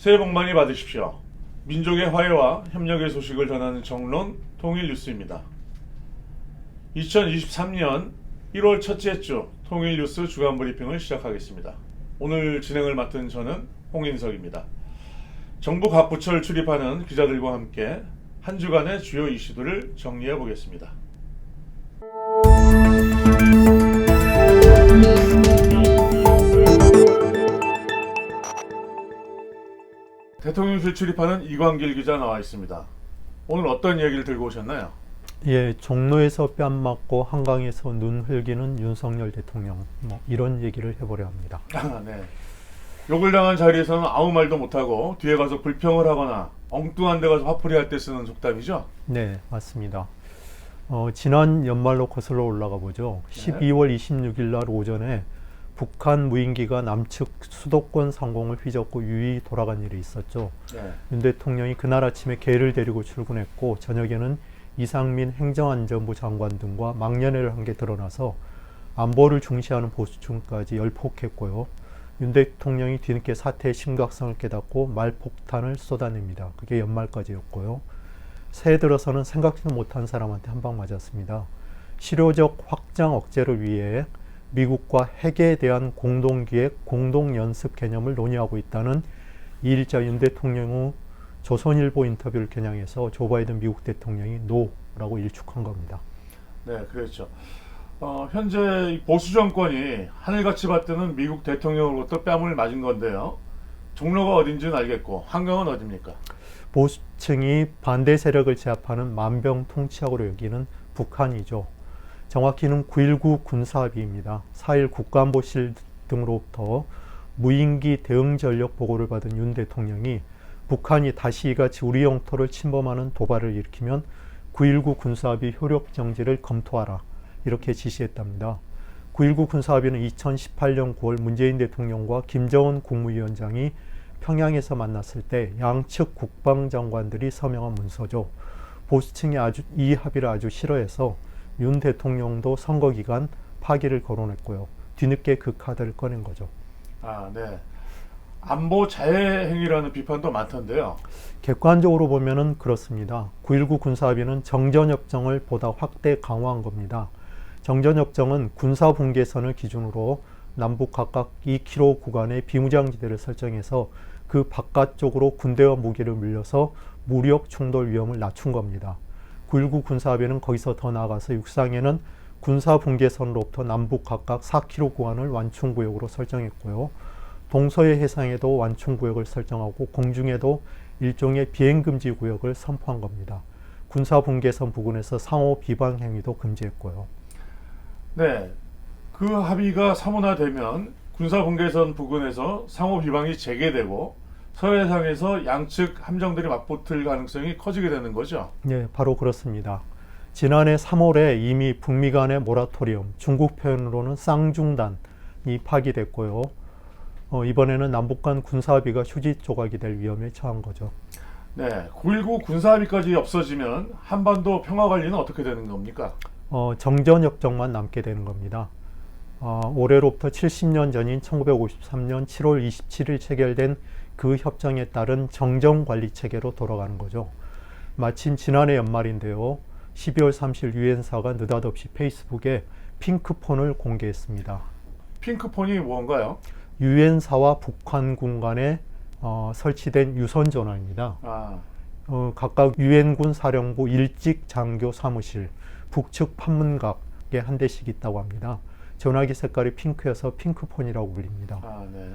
새해 복 많이 받으십시오. 민족의 화해와 협력의 소식을 전하는 정론 통일뉴스입니다. 2023년 1월 첫째 주 통일뉴스 주간 브리핑을 시작하겠습니다. 오늘 진행을 맡은 저는 홍인석입니다. 정부 각 부처를 출입하는 기자들과 함께 한 주간의 주요 이슈들을 정리해 보겠습니다. 대통령실 출입하는 이광길 기자 나와 있습니다. 오늘 어떤 얘기를 들고 오셨나요? 예, 종로에서 뺨 맞고 한강에서 눈 흘기는 윤석열 대통령, 이런 얘기를 해보려 합니다. 네. 욕을 당한 자리에서는 아무 말도 못하고 뒤에 가서 불평을 하거나 엉뚱한 데 가서 화풀이 할 때 쓰는 속담이죠? 네, 맞습니다. 지난 연말로 거슬러 올라가 보죠. 네. 12월 26일 날 오전에 북한 무인기가 남측 수도권 상공을 휘젓고 유유히 돌아간 일이 있었죠. 네. 윤 대통령이 그날 아침에 개를 데리고 출근했고 저녁에는 이상민 행정안전부 장관 등과 망연회를 한 게 드러나서 안보를 중시하는 보수층까지 열폭했고요. 윤 대통령이 뒤늦게 사태의 심각성을 깨닫고 말폭탄을 쏟아냅니다. 그게 연말까지였고요. 새해 들어서는 생각지도 못한 사람한테 한 방 맞았습니다. 실효적 확장 억제를 위해 미국과 핵에 대한 공동기획, 공동연습 개념을 논의하고 있다는 2일자 윤 대통령의 조선일보 인터뷰를 겨냥해서 조 바이든 미국 대통령이 노라고 일축한 겁니다. 네, 그렇죠. 현재 보수 정권이 하늘같이 받드는 미국 대통령으로부터 뺨을 맞은 건데요. 종로가 어딘지는 알겠고 한강은 어딥니까? 보수층이 반대 세력을 제압하는 만병통치약으로 여기는 북한이죠. 정확히는 9.19 군사합의입니다. 4일 국가안보실 등으로부터 무인기 대응 전력 보고를 받은 윤 대통령이 북한이 다시 이같이 우리 영토를 침범하는 도발을 일으키면 9.19 군사합의 효력 정지를 검토하라 이렇게 지시했답니다. 9.19 군사합의는 2018년 9월 문재인 대통령과 김정은 국무위원장이 평양에서 만났을 때 양측 국방장관들이 서명한 문서죠. 보수층이 이 합의를 아주 싫어해서 윤 대통령도 선거 기간 파기를 거론했고요. 뒤늦게 그 카드를 꺼낸 거죠. 네. 안보 자해 행위라는 비판도 많던데요. 객관적으로 보면은 그렇습니다. 9.19 군사합의는 정전협정을 보다 확대 강화한 겁니다. 정전협정은 군사분계선을 기준으로 남북 각각 2km 구간의 비무장지대를 설정해서 그 바깥쪽으로 군대와 무기를 밀려서 무력 충돌 위험을 낮춘 겁니다. 9.19 군사합의는 거기서 더 나아가서 육상에는 군사분계선으로부터 남북 각각 4km 구간을 완충구역으로 설정했고요. 동서해 해상에도 완충구역을 설정하고 공중에도 일종의 비행금지 구역을 선포한 겁니다. 군사분계선 부근에서 상호 비방 행위도 금지했고요. 네, 그 합의가 사문화되면 군사분계선 부근에서 상호 비방이 재개되고 서해상에서 양측 함정들이 맞붙을 가능성이 커지게 되는 거죠? 네, 바로 그렇습니다. 지난해 3월에 이미 북미 간의 모라토리엄, 중국 표현으로는 쌍중단이 파기됐고요. 이번에는 남북 간 군사합의가 휴지 조각이 될 위험에 처한 거죠. 네, 9.19 군사합의까지 없어지면 한반도 평화관리는 어떻게 되는 겁니까? 정전협정만 남게 되는 겁니다. 올해로부터 70년 전인 1953년 7월 27일 체결된 그 협정에 따른 정전관리체계로 돌아가는 거죠. 마침 지난해 연말인데요. 12월 30일 유엔사가 느닷없이 페이스북에 핑크폰을 공개했습니다. 핑크폰이 뭔가요? 유엔사와 북한군 간에 설치된 유선전화입니다. 각각 유엔군 사령부 일직 장교 사무실, 북측 판문각에 한 대씩 있다고 합니다. 전화기 색깔이 핑크여서 핑크폰이라고 불립니다. 네.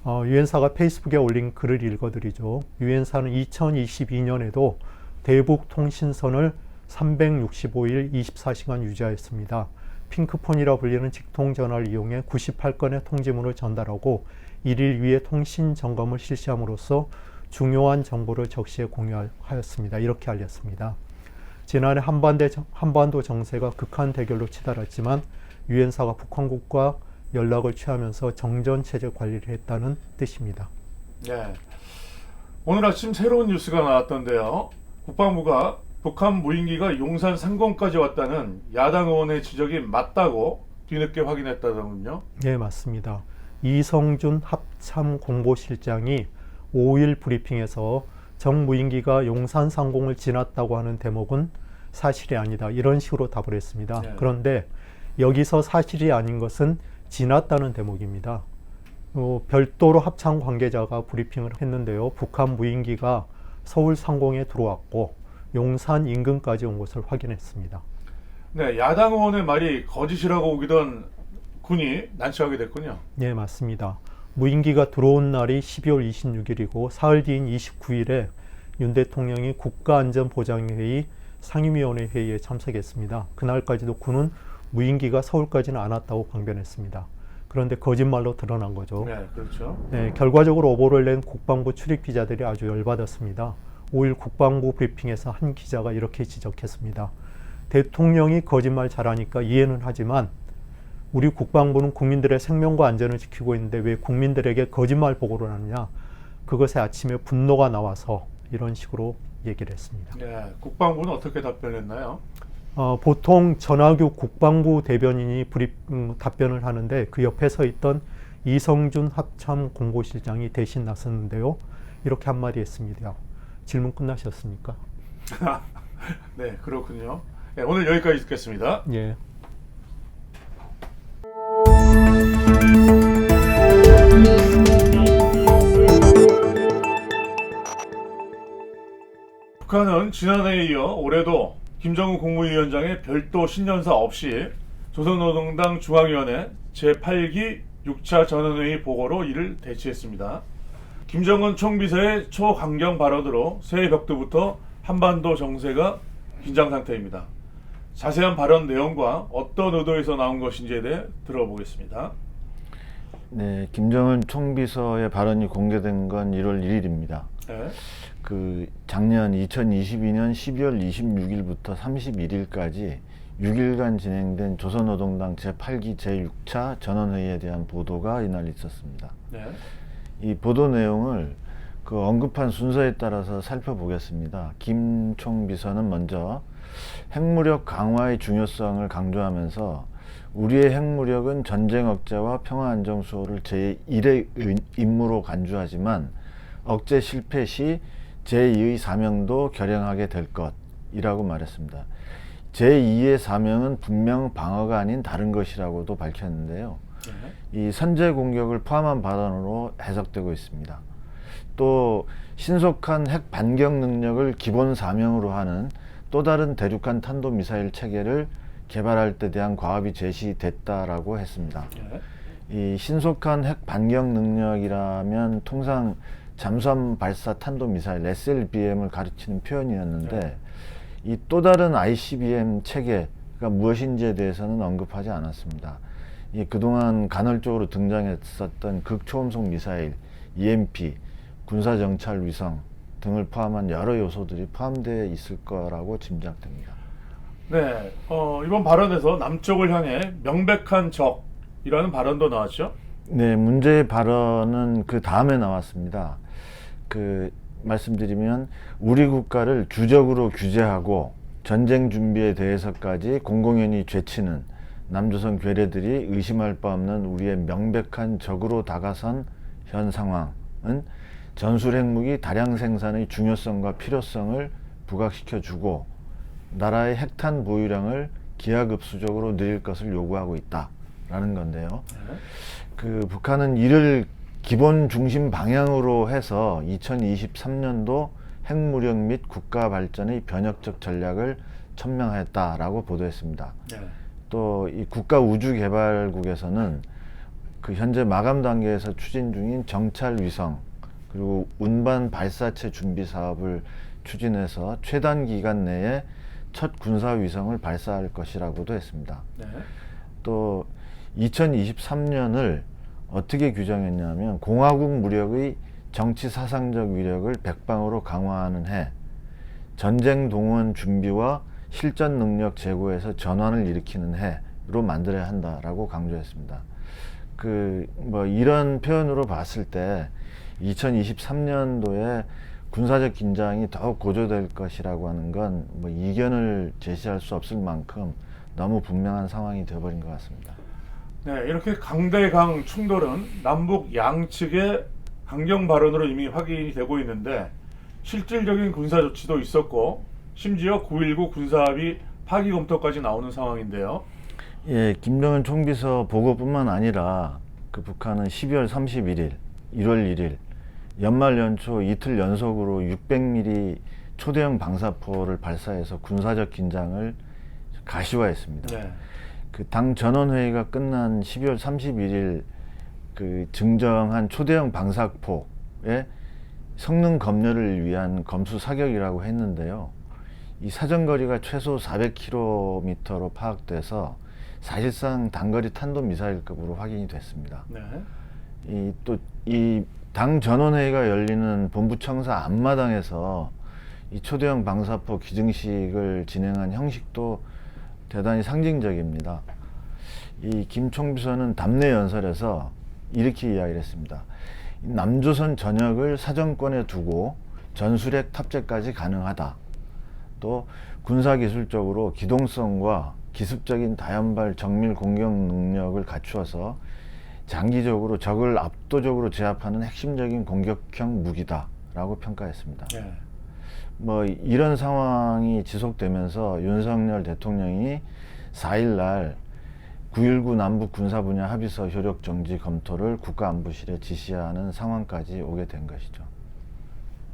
유엔사가 페이스북에 올린 글을 읽어드리죠. 유엔사는 2022년에도 대북 통신선을 365일 24시간 유지하였습니다. 핑크폰이라 불리는 직통전화를 이용해 98건의 통지문을 전달하고 1일 위에 통신 점검을 실시함으로써 중요한 정보를 적시에 공유하였습니다. 이렇게 알렸습니다. 지난해 한반도 정세가 극한 대결로 치달았지만 유엔사가 북한국과 연락을 취하면서 정전체제 관리를 했다는 뜻입니다. 네. 오늘 아침 새로운 뉴스가 나왔던데요. 국방부가 북한 무인기가 용산 상공까지 왔다는 야당 의원의 지적이 맞다고 뒤늦게 확인했다더군요. 네, 맞습니다. 이성준 합참공보실장이 5일 브리핑에서 정무인기가 용산 상공을 지났다고 하는 대목은 사실이 아니다. 이런 식으로 답을 했습니다. 네. 그런데 여기서 사실이 아닌 것은 지났다는 대목입니다. 별도로 합참 관계자가 브리핑을 했는데요. 북한 무인기가 서울 상공에 들어왔고 용산 인근까지 온 것을 확인했습니다. 네, 야당 의원의 말이 거짓이라고 우기던 군이 난처하게 됐군요. 네, 맞습니다. 무인기가 들어온 날이 12월 26일이고 사흘 뒤인 29일에 윤 대통령이 국가안전보장회의 상임위원회 회의에 참석했습니다. 그날까지도 군은 무인기가 서울까지는 안 왔다고 강변했습니다. 그런데 거짓말로 드러난 거죠. 네, 그렇죠. 네, 결과적으로 오보를 낸 국방부 출입 기자들이 아주 열받았습니다. 5일 국방부 브리핑에서 한 기자가 이렇게 지적했습니다. 대통령이 거짓말 잘하니까 이해는 하지만 우리 국방부는 국민들의 생명과 안전을 지키고 있는데 왜 국민들에게 거짓말 보고를 하느냐. 그것에 아침에 분노가 나와서 이런 식으로 얘기를 했습니다. 네, 국방부는 어떻게 답변했나요? 보통 전하규 국방부 대변인이 답변을 하는데 그 옆에 서 있던 이성준 합참 공보실장이 대신 나섰는데요. 이렇게 한마디 했습니다. 질문 끝나셨습니까? 네, 그렇군요. 네, 오늘 여기까지 듣겠습니다. 예. 북한은 지난해에 이어 올해도 김정은 국무위원장의 별도 신년사 없이 조선노동당 중앙위원회 제8기 6차 전원회의 보고로 이를 대치했습니다. 김정은 총비서의 초강경 발언으로 새해 벽두부터 한반도 정세가 긴장 상태입니다. 자세한 발언 내용과 어떤 의도에서 나온 것인지에 대해 들어보겠습니다. 네, 김정은 총비서의 발언이 공개된 건 1월 1일입니다. 네. 작년 2022년 12월 26일부터 31일까지 6일간 진행된 조선노동당 제8기 제6차 전원회의에 대한 보도가 이날 있었습니다. 네. 이 보도 내용을 언급한 순서에 따라서 살펴보겠습니다. 김 총비서는 먼저 핵무력 강화의 중요성을 강조하면서 우리의 핵무력은 전쟁 억제와 평화 안정 수호를 제1의 임무로 간주하지만 억제 실패 시 제2의 사명도 결행하게 될 것이라고 말했습니다. 제2의 사명은 분명 방어가 아닌 다른 것이라고도 밝혔는데요. 이 선제 공격을 포함한 발언으로 해석되고 있습니다. 또 신속한 핵 반격 능력을 기본 사명으로 하는 또 다른 대륙간 탄도미사일 체계를 개발할 때 대한 과업이 제시됐다라고 했습니다. 이 신속한 핵 반격 능력이라면 통상 잠수함 발사 탄도미사일 SLBM을 가르치는 표현이었는데 이 또 다른 ICBM 체계가 무엇인지에 대해서는 언급하지 않았습니다. 이 그동안 간헐적으로 등장했었던 극초음속 미사일, EMP, 군사정찰 위성 등을 포함한 여러 요소들이 포함되어 있을 거라고 짐작됩니다. 네, 이번 발언에서 남쪽을 향해 명백한 적이라는 발언도 나왔죠? 네, 문제의 발언은 그 다음에 나왔습니다. 말씀드리면 우리 국가를 주적으로 규제하고 전쟁 준비에 대해서까지 공공연히 죄치는 남조선 괴뢰들이 의심할 바 없는 우리의 명백한 적으로 다가선 현 상황은 전술 핵무기 다량 생산의 중요성과 필요성을 부각시켜주고 나라의 핵탄 보유량을 기하급수적으로 늘릴 것을 요구하고 있다라는 건데요. 북한은 이를 기본 중심 방향으로 해서 2023년도 핵무력 및 국가 발전의 변혁적 전략을 천명했다라고 보도했습니다. 또 이 국가우주개발국에서는 현재 마감 단계에서 추진 중인 정찰 위성 그리고 운반 발사체 준비 사업을 추진해서 최단 기간 내에 첫 군사 위성을 발사할 것이라고도 했습니다. 또 2023년을 어떻게 규정했냐면 공화국 무력의 정치 사상적 위력을 백방으로 강화하는 해, 전쟁 동원 준비와 실전 능력 제고에서 전환을 일으키는 해로 만들어야 한다라고 강조했습니다. 이런 표현으로 봤을 때 2023년도에 군사적 긴장이 더욱 고조될 것이라고 하는 건 이견을 제시할 수 없을 만큼 너무 분명한 상황이 되어버린 것 같습니다. 네, 이렇게 강대강 충돌은 남북 양측의 강경 발언으로 이미 확인이 되고 있는데 실질적인 군사 조치도 있었고 심지어 9.19 군사합의 파기 검토까지 나오는 상황인데요. 예, 김정은 총비서 보고뿐만 아니라 그 북한은 12월 31일, 1월 1일 연말 연초 이틀 연속으로 600mm 초대형 방사포를 발사해서 군사적 긴장을 가시화했습니다. 네. 그 당 전원회의가 끝난 12월 31일 그 증정한 초대형 방사포의 성능 검열을 위한 검수 사격이라고 했는데요. 이 사정거리가 최소 400km로 파악돼서 사실상 단거리 탄도미사일급으로 확인이 됐습니다. 네. 이 당 전원회의가 열리는 본부청사 앞마당에서 이 초대형 방사포 기증식을 진행한 형식도 대단히 상징적입니다. 이 김 총비서는 답례 연설에서 이렇게 이야기를 했습니다. 남조선 전역을 사정권에 두고 전술핵 탑재까지 가능하다. 또 군사기술적으로 기동성과 기습적인 다연발 정밀 공격 능력을 갖추어서 장기적으로 적을 압도적으로 제압하는 핵심적인 공격형 무기다라고 평가했습니다. 네. 뭐 이런 상황이 지속되면서 윤석열 대통령이 4일날 9.19 남북 군사 분야 합의서 효력 정지 검토를 국가안보실에 지시하는 상황까지 오게 된 것이죠.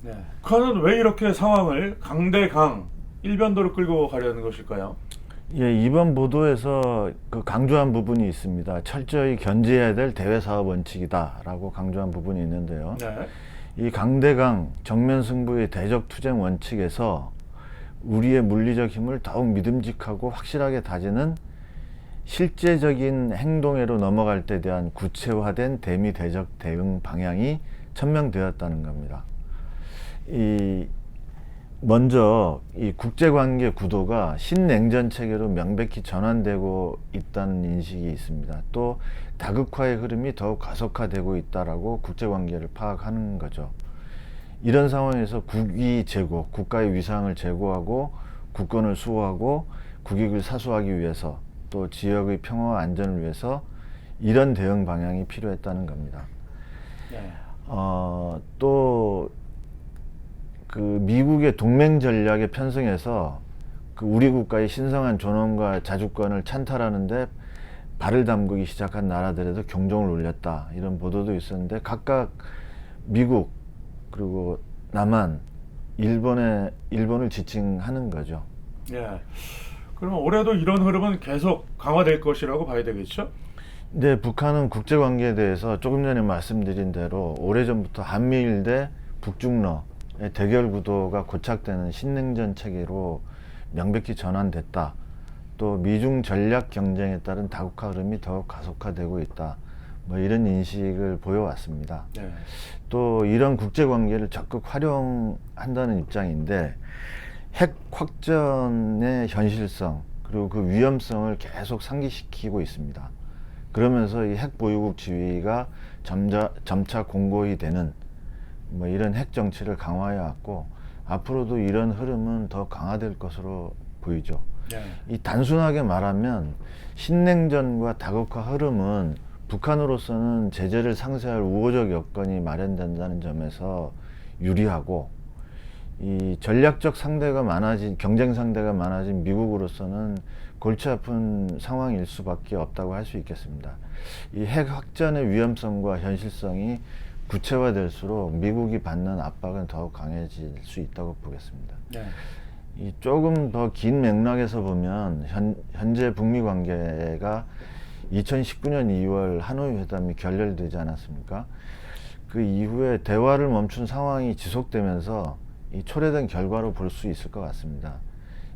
네. 북한은 왜 이렇게 상황을 강대강 일변도로 끌고 가려는 것일까요? 예, 이번 보도에서 그 강조한 부분이 있습니다. 철저히 견제해야 될 대외사업 원칙이다라고 강조한 부분이 있는데요. 네. 이 강대강 정면 승부의 대적 투쟁 원칙에서 우리의 물리적 힘을 더욱 믿음직하고 확실하게 다지는 실제적인 행동으로 넘어갈 때 대한 구체화된 대미 대적 대응 방향이 천명되었다는 겁니다. 먼저 이 국제관계 구도가 신냉전 체계로 명백히 전환되고 있다는 인식이 있습니다. 또 다극화의 흐름이 더욱 가속화되고 있다라고 국제관계를 파악하는 거죠. 이런 상황에서 국위 제고, 국가의 위상을 제고하고 국권을 수호하고 국익을 사수하기 위해서 또 지역의 평화와 안전을 위해서 이런 대응 방향이 필요했다는 겁니다. 네. 또 그 미국의 동맹 전략에 편승해서 그 우리 국가의 신성한 존엄과 자주권을 찬탈하는데 발을 담그기 시작한 나라들에도 경종을 울렸다, 이런 보도도 있었는데 각각 미국 그리고 남한, 일본을 지칭하는 거죠. 예. 그러면 올해도 이런 흐름은 계속 강화될 것이라고 봐야 되겠죠? 네, 북한은 국제관계에 대해서 조금 전에 말씀드린 대로 오래전부터 한미일 대 북중러의 대결 구도가 고착되는 신냉전 체계로 명백히 전환됐다. 또 미중 전략 경쟁에 따른 다국화 흐름이 더욱 가속화되고 있다. 뭐 이런 인식을 보여왔습니다. 네. 또 이런 국제관계를 적극 활용한다는 입장인데 핵 확전의 현실성 그리고 그 위험성을 계속 상기시키고 있습니다. 그러면서 이 핵 보유국 지위가 점차 공고히 되는 뭐 이런 핵 정치를 강화해 왔고 앞으로도 이런 흐름은 더 강화될 것으로 보이죠. 네. 이 단순하게 말하면 신냉전과 다국화 흐름은 북한으로서는 제재를 상쇄할 우호적 여건이 마련된다는 점에서 유리하고, 이 전략적 상대가 많아진, 경쟁 상대가 많아진 미국으로서는 골치 아픈 상황일 수밖에 없다고 할 수 있겠습니다. 이 핵 확전의 위험성과 현실성이 구체화될수록 미국이 받는 압박은 더욱 강해질 수 있다고 보겠습니다. 네. 이 조금 더 긴 맥락에서 보면 현재 북미 관계가 2019년 2월 하노이 회담이 결렬되지 않았습니까? 그 이후에 대화를 멈춘 상황이 지속되면서 이 초래된 결과로 볼 수 있을 것 같습니다.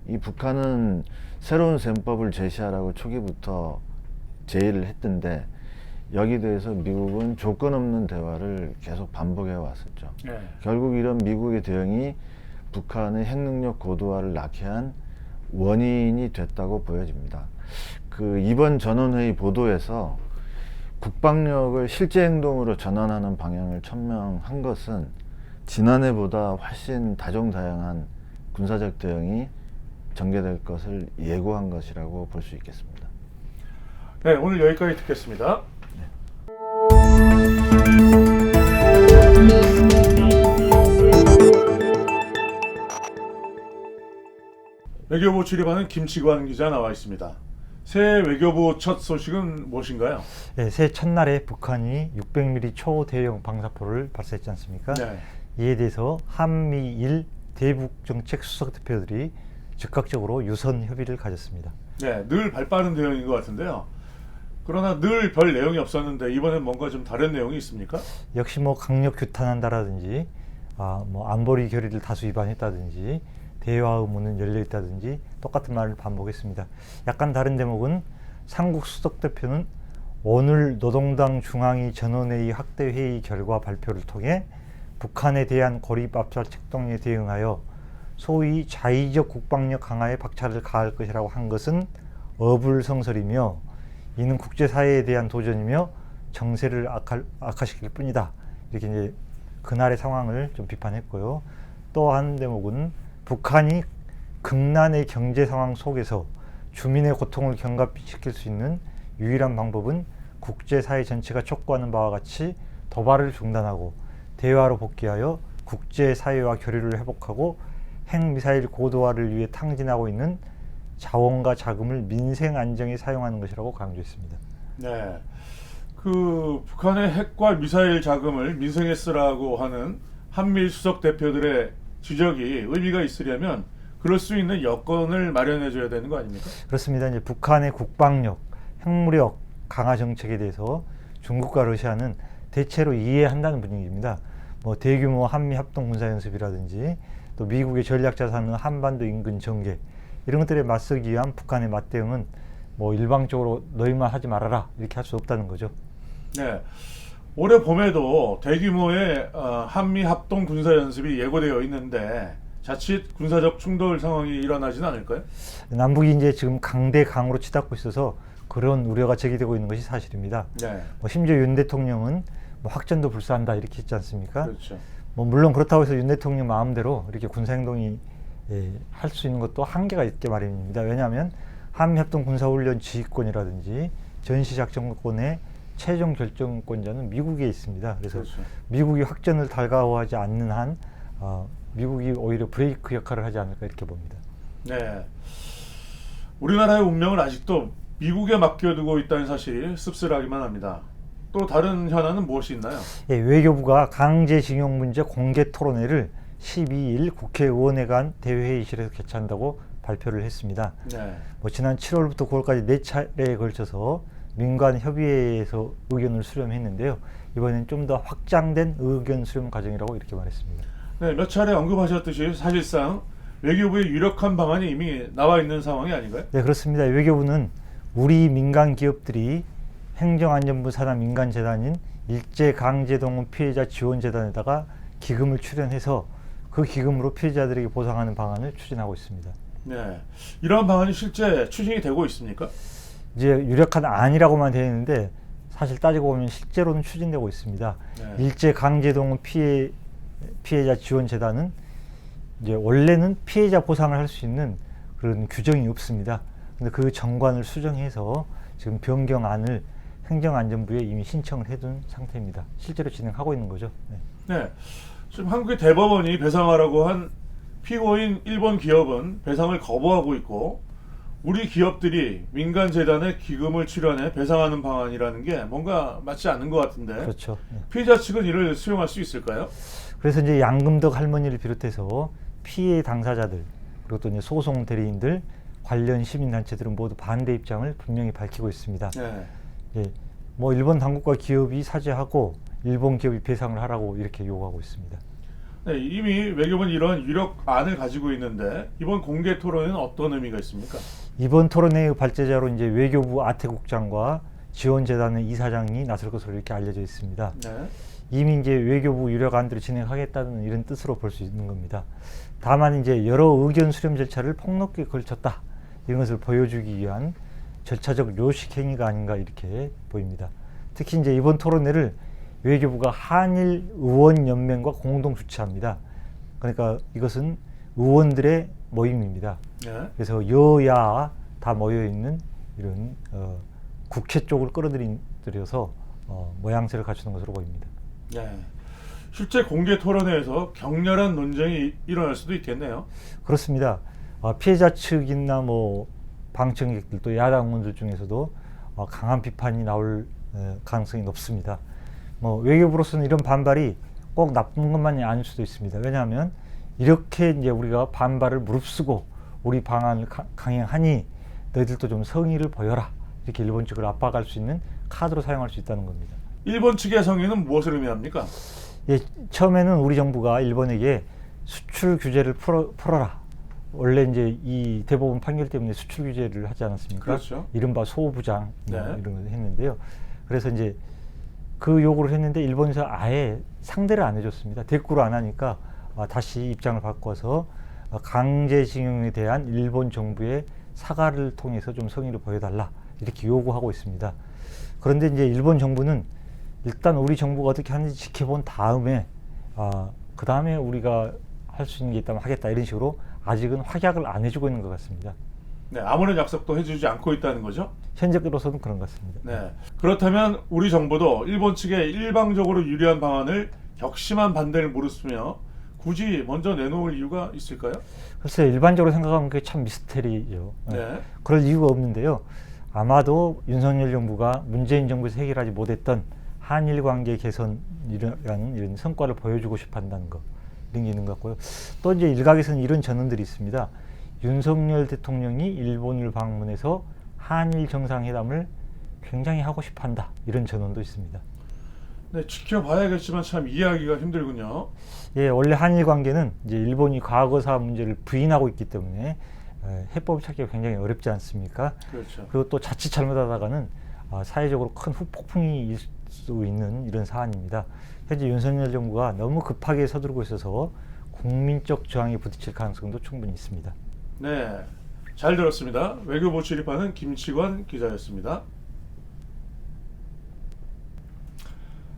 이 북한은 새로운 셈법을 제시하라고 초기부터 제의를 했던데 여기에 대해서 미국은 조건 없는 대화를 계속 반복해 왔었죠. 네. 결국 이런 미국의 대응이 북한의 핵능력 고도화를 낳게 한 원인이 됐다고 보여집니다. 그 이번 전원회의 보도에서 국방력을 실제 행동으로 전환하는 방향을 천명한 것은 지난해보다 훨씬 다종다양한 군사적 대응이 전개될 것을 예고한 것이라고 볼 수 있겠습니다. 네, 오늘 여기까지 듣겠습니다. 외교부 출입하는 김치관 기자 나와 있습니다. 새 외교부 첫 소식은 무엇인가요? 네, 새해 첫날에 북한이 600mm 초대형 방사포를 발사했지 않습니까? 네. 이에 대해서 한미일 대북정책 수석 대표들이 즉각적으로 유선 협의를 가졌습니다. 네, 늘 발빠른 대응인 것 같은데요. 그러나 늘 별 내용이 없었는데 이번엔 뭔가 좀 다른 내용이 있습니까? 역시 뭐 강력 규탄한다라든지 뭐 안보리 결의를 다수 위반했다든지 대화 의문은 열려 있다든지 똑같은 말을 반복했습니다. 약간 다른 대목은 삼국 수석 대표는 오늘 노동당 중앙위 전원회의 학대 회의 결과 발표를 통해 북한에 대한 고립 압살 책동에 대응하여 소위 자의적 국방력 강화에 박차를 가할 것이라고 한 것은 어불성설이며 이는 국제사회에 대한 도전이며 정세를 악화시킬 뿐이다. 이렇게 이제 그날의 상황을 좀 비판했고요. 또 한 대목은 북한이 극난의 경제 상황 속에서 주민의 고통을 경감시킬 수 있는 유일한 방법은 국제사회 전체가 촉구하는 바와 같이 도발을 중단하고 대화로 복귀하여 국제사회와 교류를 회복하고 핵미사일 고도화를 위해 탕진하고 있는 자원과 자금을 민생 안정에 사용하는 것이라고 강조했습니다. 네, 그 북한의 핵과 미사일 자금을 민생에 쓰라고 하는 한미일 수석 대표들의 지적이 의미가 있으려면 그럴 수 있는 여건을 마련해줘야 되는 거 아닙니까? 그렇습니다. 이제 북한의 국방력, 핵무력 강화 정책에 대해서 중국과 러시아는 대체로 이해한다는 분위기입니다. 뭐 대규모 한미 합동 군사 연습이라든지 또 미국의 전략 자산은 한반도 인근 전개 이런 것들에 맞서기 위한 북한의 맞대응은 뭐 일방적으로 너희만 하지 말아라 이렇게 할 수 없다는 거죠. 네, 올해 봄에도 대규모의 한미 합동 군사 연습이 예고되어 있는데 자칫 군사적 충돌 상황이 일어나지는 않을까요? 남북이 이제 지금 강대강으로 치닫고 있어서 그런 우려가 제기되고 있는 것이 사실입니다. 네, 뭐 심지어 윤 대통령은 뭐 확전도 불사한다 이렇게 했지 않습니까? 그렇죠. 뭐 물론 그렇다고 해서 윤 대통령 마음대로 이렇게 군사 행동이 할 수 있는 것도 한계가 있게 마련입니다. 왜냐하면 한미합동 군사훈련 지휘권이라든지 전시작전권의 최종 결정권자는 미국에 있습니다. 그래서 그렇죠. 미국이 확전을 달가워하지 않는 한 미국이 오히려 브레이크 역할을 하지 않을까 이렇게 봅니다. 네, 우리나라의 운명을 아직도 미국에 맡겨두고 있다는 사실이 씁쓸하기만 합니다. 또 다른 현안은 무엇이 있나요? 예, 외교부가 강제징용 문제 공개 토론회를 12일 국회의원회관 대회의실에서 개최한다고 발표를 했습니다. 네, 뭐 지난 7월부터 9월까지 4차례에 걸쳐서 민관 협의회에서 의견을 수렴했는데요. 이번엔 좀 더 확장된 의견 수렴 과정이라고 이렇게 말했습니다. 네, 몇 차례 언급하셨듯이 사실상 외교부의 유력한 방안이 이미 나와 있는 상황이 아닌가요? 네, 그렇습니다. 외교부는 우리 민간 기업들이 행정안전부 산하 민간재단인 일제강제동원 피해자 지원재단에다가 기금을 출연해서 그 기금으로 피해자들에게 보상하는 방안을 추진하고 있습니다. 네, 이러한 방안이 실제 추진이 되고 있습니까? 이제 유력한 안이라고만 되어 있는데 사실 따지고 보면 실제로는 추진되고 있습니다. 네. 일제강제동원 피해자 지원재단은 이제 원래는 피해자 보상을 할 수 있는 그런 규정이 없습니다. 근데 그 정관을 수정해서 지금 변경안을 행정안전부에 이미 신청을 해둔 상태입니다. 실제로 진행하고 있는 거죠. 네. 네, 지금 한국의 대법원이 배상하라고 한 피고인 일본 기업은 배상을 거부하고 있고 우리 기업들이 민간재단에 기금을 출연해 배상하는 방안이라는 게 뭔가 맞지 않는 것 같은데 그렇죠. 네. 피해자 측은 이를 수용할 수 있을까요? 그래서 이제 양금덕 할머니를 비롯해서 피해 당사자들 그리고 또 이제 소송 대리인들 관련 시민단체들은 모두 반대 입장을 분명히 밝히고 있습니다. 네. 예, 뭐 일본 당국과 기업이 사죄하고 일본 기업이 배상을 하라고 이렇게 요구하고 있습니다. 네, 이미 외교부는 이런 유력안을 가지고 있는데 이번 공개 토론에는 어떤 의미가 있습니까? 이번 토론회의 발제자로 이제 외교부 아태국장과 지원재단의 이사장이 나설 것으로 이렇게 알려져 있습니다. 네. 이미 이제 외교부 유력안들을 진행하겠다는 이런 뜻으로 볼 수 있는 겁니다. 다만 이제 여러 의견 수렴 절차를 폭넓게 걸쳤다 이런 것을 보여주기 위한 절차적 요식 행위가 아닌가 이렇게 보입니다. 특히 이제 이번 토론회를 외교부가 한일 의원연맹과 공동 주최합니다. 그러니까 이것은 의원들의 모임입니다. 네. 그래서 여야 다 모여 있는 이런 국회 쪽을 끌어들여서 모양새를 갖추는 것으로 보입니다. 네. 실제 공개 토론회에서 격렬한 논쟁이 일어날 수도 있겠네요. 그렇습니다. 피해자 측이나 뭐 방청객들 또 야당 의원들 중에서도 강한 비판이 나올 가능성이 높습니다. 뭐 외교부로서는 이런 반발이 꼭 나쁜 것만이 아닐 수도 있습니다. 왜냐하면 이렇게 이제 우리가 반발을 무릅쓰고 우리 방안을 강행하니 너희들도 좀 성의를 보여라, 이렇게 일본 측을 압박할 수 있는 카드로 사용할 수 있다는 겁니다. 일본 측의 성의는 무엇을 의미합니까? 예, 처음에는 우리 정부가 일본에게 수출 규제를 풀어라. 원래 이제 이 대법원 판결 때문에 수출 규제를 하지 않았습니까? 그렇죠. 이른바 소부장 네. 이런 걸 했는데요. 그래서 이제 그 요구를 했는데 일본에서 아예 상대를 안 해줬습니다. 대꾸를 안 하니까 다시 입장을 바꿔서 강제징용에 대한 일본 정부의 사과를 통해서 좀 성의를 보여달라, 이렇게 요구하고 있습니다. 그런데 이제 일본 정부는 일단 우리 정부가 어떻게 하는지 지켜본 다음에 그 다음에 우리가 할 수 있는 게 있다면 하겠다, 이런 식으로 아직은 확약을 안 해주고 있는 것 같습니다. 네, 아무런 약속도 해주지 않고 있다는 거죠? 현재로서는 그런 것 같습니다. 네. 그렇다면 우리 정부도 일본 측에 일방적으로 유리한 방안을 격심한 반대를 무릅쓰며 굳이 먼저 내놓을 이유가 있을까요? 글쎄요, 일반적으로 생각하면 그게 참 미스테리죠. 네. 그럴 이유가 없는데요. 아마도 윤석열 정부가 문재인 정부에서 해결하지 못했던 한일 관계 개선이라는 이런 성과를 보여주고 싶어 한다는 거, 이런 게 있는 것 같고요. 또 이제 일각에서는 이런 전언들이 있습니다. 윤석열 대통령이 일본을 방문해서 한일 정상회담을 굉장히 하고 싶어 한다, 이런 전언도 있습니다. 네, 지켜봐야겠지만 참 이해하기가 힘들군요. 예, 원래 한일 관계는 이제 일본이 과거사 문제를 부인하고 있기 때문에 해법을 찾기가 굉장히 어렵지 않습니까? 그렇죠. 그리고 또 자칫 잘못하다가는 사회적으로 큰 후폭풍이 일 수 있는 이런 사안입니다. 현재 윤석열 정부가 너무 급하게 서두르고 있어서 국민적 저항에 부딪힐 가능성도 충분히 있습니다. 네, 잘 들었습니다. 외교부 출입하는 김치관 기자였습니다.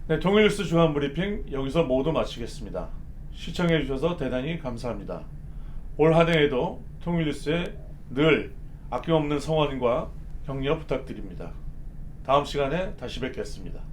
네, 통일뉴스 주간브리핑 여기서 모두 마치겠습니다. 시청해 주셔서 대단히 감사합니다. 올 한 해에도 통일뉴스에 늘 아낌없는 성원과 격려 부탁드립니다. 다음 시간에 다시 뵙겠습니다.